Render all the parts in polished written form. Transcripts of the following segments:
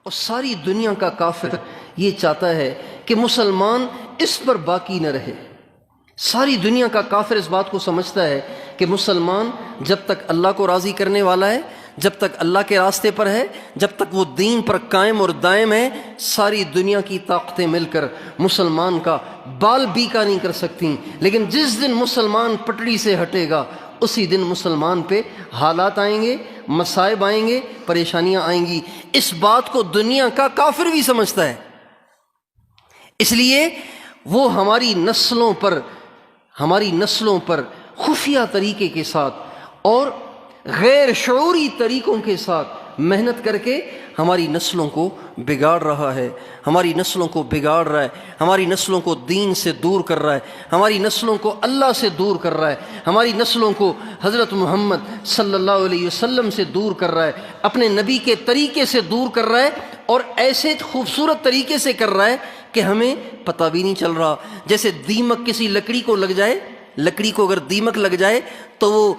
اور ساری دنیا کا کافر یہ چاہتا ہے کہ مسلمان اس پر باقی نہ رہے۔ ساری دنیا کا کافر اس بات کو سمجھتا ہے کہ مسلمان جب تک اللہ کو راضی کرنے والا ہے، جب تک اللہ کے راستے پر ہے، جب تک وہ دین پر قائم اور دائم ہے، ساری دنیا کی طاقتیں مل کر مسلمان کا بال بیکا نہیں کر سکتی۔ لیکن جس دن مسلمان پٹڑی سے ہٹے گا، اسی دن مسلمان پہ حالات آئیں گے، مصائب آئیں گے، پریشانیاں آئیں گی۔ اس بات کو دنیا کا کافر بھی سمجھتا ہے۔ اس لیے وہ ہماری نسلوں پر خفیہ طریقے کے ساتھ اور غیر شعوری طریقوں کے ساتھ محنت کر کے ہماری نسلوں کو بگاڑ رہا ہے، ہماری نسلوں کو بگاڑ رہا ہے، ہماری نسلوں کو دین سے دور کر رہا ہے، ہماری نسلوں کو اللہ سے دور کر رہا ہے، ہماری نسلوں کو حضرت محمد صلی اللہ علیہ وسلم سے دور کر رہا ہے، اپنے نبی کے طریقے سے دور کر رہا ہے، اور ایسے خوبصورت طریقے سے کر رہا ہے کہ ہمیں پتہ بھی نہیں چل رہا۔ جیسے دیمک کسی لکڑی کو لگ جائے، لکڑی کو اگر دیمک لگ جائے تو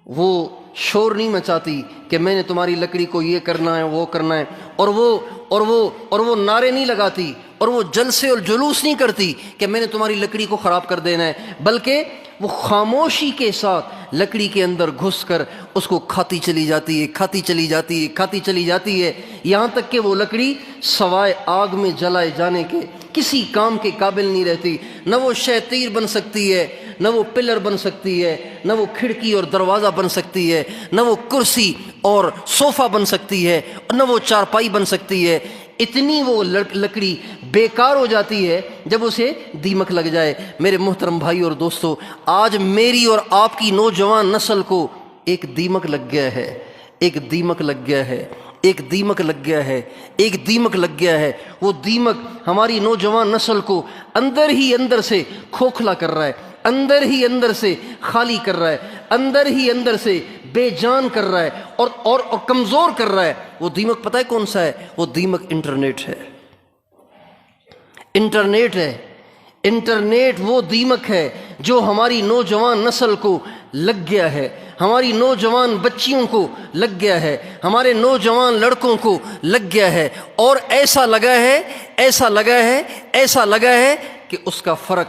وہ شور نہیں مچاتی کہ میں نے تمہاری لکڑی کو یہ کرنا ہے، وہ کرنا ہے، اور وہ نعرے نہیں لگاتی، اور وہ جلسے اور جلوس نہیں کرتی کہ میں نے تمہاری لکڑی کو خراب کر دینا ہے، بلکہ وہ خاموشی کے ساتھ لکڑی کے اندر گھس کر اس کو کھاتی چلی جاتی ہے، یہاں تک کہ وہ لکڑی سوائے آگ میں جلائے جانے کے کسی کام کے قابل نہیں رہتی۔ نہ وہ شیطیر بن سکتی ہے، نہ وہ پلر بن سکتی ہے، نہ وہ کھڑکی اور دروازہ بن سکتی ہے، نہ وہ کرسی اور صوفہ بن سکتی ہے، نہ وہ چارپائی بن سکتی ہے۔ اتنی وہ لکڑی بیکار ہو جاتی ہے جب اسے دیمک لگ جائے۔ میرے محترم بھائی اور دوستو، آج میری اور آپ کی نوجوان نسل کو ایک دیمک لگ گیا ہے، ایک دیمک لگ گیا ہے، ایک دیمک لگ گیا ہے، ایک دیمک لگ گیا ہے۔ وہ دیمک ہماری نوجوان نسل کو اندر ہی اندر سے کھوکھلا کر رہا ہے، اندر ہی اندر سے خالی کر رہا ہے، اندر ہی اندر سے بے جان کر رہا ہے اور کمزور کر رہا ہے۔ وہ دیمک پتہ ہے کون سا ہے؟ وہ دیمک انٹرنیٹ ہے، انٹرنیٹ ہے۔ انٹرنیٹ وہ دیمک ہے جو ہماری نوجوان نسل کو لگ گیا ہے، ہماری نوجوان بچیوں کو لگ گیا ہے، ہمارے نوجوان لڑکوں کو لگ گیا ہے، اور ایسا لگا ہے کہ اس کا فرق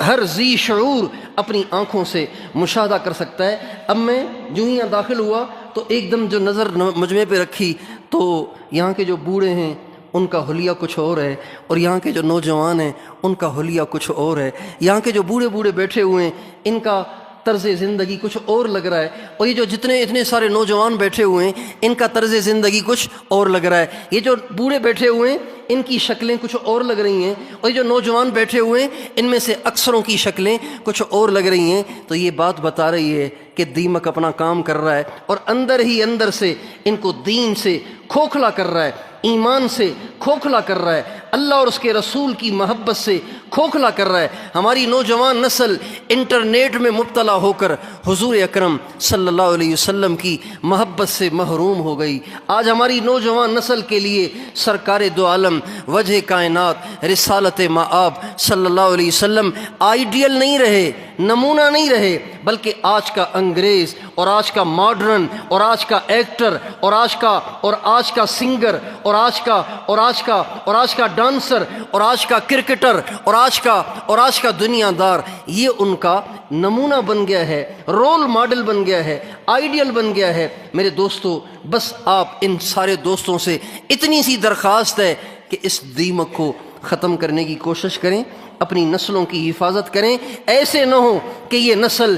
ہر ذی شعور اپنی آنکھوں سے مشاہدہ کر سکتا ہے۔ اب میں جو ہی یہاں داخل ہوا تو ایک دم جو نظر مجمع پہ رکھی تو یہاں کے جو بوڑھے ہیں ان کا حلیہ کچھ اور ہے، اور یہاں کے جو نوجوان ہیں ان کا حلیہ کچھ اور ہے۔ یہاں کے جو بوڑھے بیٹھے ہوئے ہیں ان کا طرز زندگی کچھ اور لگ رہا ہے، اور یہ جو اتنے سارے نوجوان بیٹھے ہوئے ہیں ان کا طرز زندگی کچھ اور لگ رہا ہے۔ یہ جو بوڑھے بیٹھے ہوئے ہیں ان کی شکلیں کچھ اور لگ رہی ہیں، اور یہ جو نوجوان بیٹھے ہوئے ہیں ان میں سے اکثروں کی شکلیں کچھ اور لگ رہی ہیں۔ تو یہ بات بتا رہی ہے کہ دیمک اپنا کام کر رہا ہے، اور اندر ہی اندر سے ان کو دین سے کھوکھلا کر رہا ہے، ایمان سے کھوکھلا کر رہا ہے، اللہ اور اس کے رسول کی محبت سے کھوکھلا کر رہا ہے۔ ہماری نوجوان نسل انٹرنیٹ میں مبتلا ہو کر حضور اکرم صلی اللہ علیہ وسلم کی محبت سے محروم ہو گئی۔ آج ہماری نوجوان نسل کے لیے سرکار دو عالم وجہ کائنات رسالت مآب صلی اللہ علیہ وسلم آئیڈیل نہیں رہے، نمونہ نہیں رہے، بلکہ آج کا انگریز اور آج کا ماڈرن اور آج کا ایکٹر اور آج کا سنگر اور آج کا ڈانسر اور آج کا کرکٹر اور آج کا دنیا دار، یہ ان کا نمونہ بن گیا ہے، رول ماڈل بن گیا ہے، آئیڈیل بن گیا ہے۔ میرے دوستو، بس آپ ان سارے دوستوں سے اتنی سی درخواست ہے کہ اس دیمک کو ختم کرنے کی کوشش کریں، اپنی نسلوں کی حفاظت کریں۔ ایسے نہ ہو کہ یہ نسل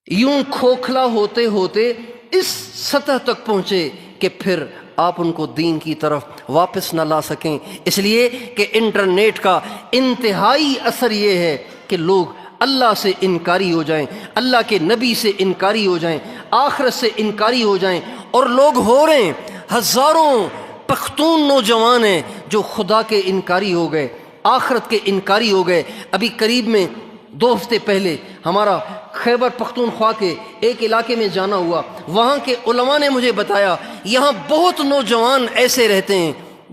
یوں کھوکھلا ہوتے ہوتے اس سطح تک پہنچے کہ پھر آپ ان کو دین کی طرف واپس نہ لا سکیں۔ اس لیے کہ انٹرنیٹ کا انتہائی اثر یہ ہے کہ لوگ اللہ سے انکاری ہو جائیں، اللہ کے نبی سے انکاری ہو جائیں، آخرت سے انکاری ہو جائیں، اور لوگ ہو رہے ہیں، ہزاروں پختون نوجوان ہیں جو خدا کے انکاری ہو گئے، آخرت کے انکاری ہو گئے۔ ابھی قریب میں 2 ہفتے پہلے ہمارا خیبر پختونخوا کے ایک علاقے میں جانا ہوا، وہاں کے علماء نے مجھے بتایا یہاں بہت نوجوان ایسے رہتے ہیں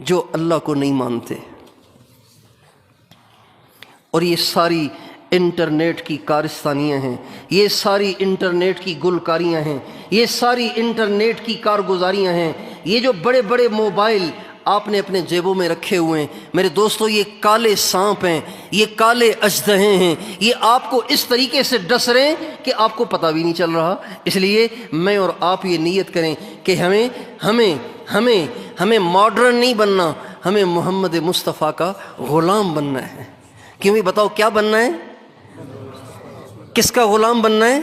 جو اللہ کو نہیں مانتے، اور یہ ساری انٹرنیٹ کی کارستانیاں ہیں، یہ ساری انٹرنیٹ کی گلکاریاں ہیں، یہ ساری انٹرنیٹ کی کارگزاریاں ہیں، یہ جو بڑے بڑے موبائل آپ نے اپنے جیبوں میں رکھے ہوئے ہیں میرے دوستو، یہ کالے سانپ ہیں، یہ کالے اژدہے ہیں، یہ آپ کو اس طریقے سے ڈس رہے ہیں کہ آپ کو پتہ بھی نہیں چل رہا۔ اس لیے میں اور آپ یہ نیت کریں کہ ہمیں ماڈرن نہیں بننا، ہمیں محمد مصطفیٰ کا غلام بننا ہے۔ کیوں بھی بتاؤ کیا بننا ہے؟ کس کا غلام بننا ہے؟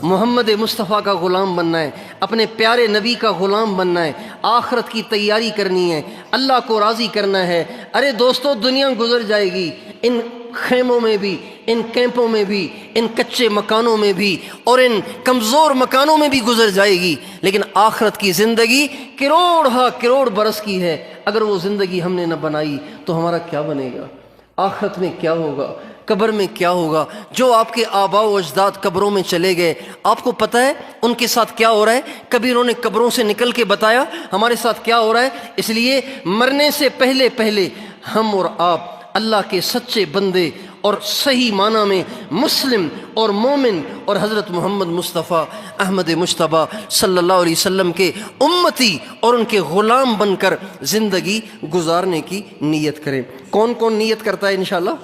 محمد مصطفیٰ کا غلام بننا ہے، اپنے پیارے نبی کا غلام بننا ہے، آخرت کی تیاری کرنی ہے، اللہ کو راضی کرنا ہے۔ ارے دوستو، دنیا گزر جائے گی، ان خیموں میں بھی، ان کیمپوں میں بھی، ان کچے مکانوں میں بھی اور ان کمزور مکانوں میں بھی گزر جائے گی، لیکن آخرت کی زندگی کروڑ برس کی ہے۔ اگر وہ زندگی ہم نے نہ بنائی تو ہمارا کیا بنے گا؟ آخرت میں کیا ہوگا؟ قبر میں کیا ہوگا؟ جو آپ کے آباء و اجداد قبروں میں چلے گئے، آپ کو پتہ ہے ان کے ساتھ کیا ہو رہا ہے؟ کبھی انہوں نے قبروں سے نکل کے بتایا ہمارے ساتھ کیا ہو رہا ہے؟ اس لیے مرنے سے پہلے ہم اور آپ اللہ کے سچے بندے اور صحیح معنی میں مسلم اور مومن اور حضرت محمد مصطفیٰ احمد مجتبیٰ صلی اللہ علیہ وسلم کے امتی اور ان کے غلام بن کر زندگی گزارنے کی نیت کریں۔ کون کون نیت کرتا ہے انشاءاللہ؟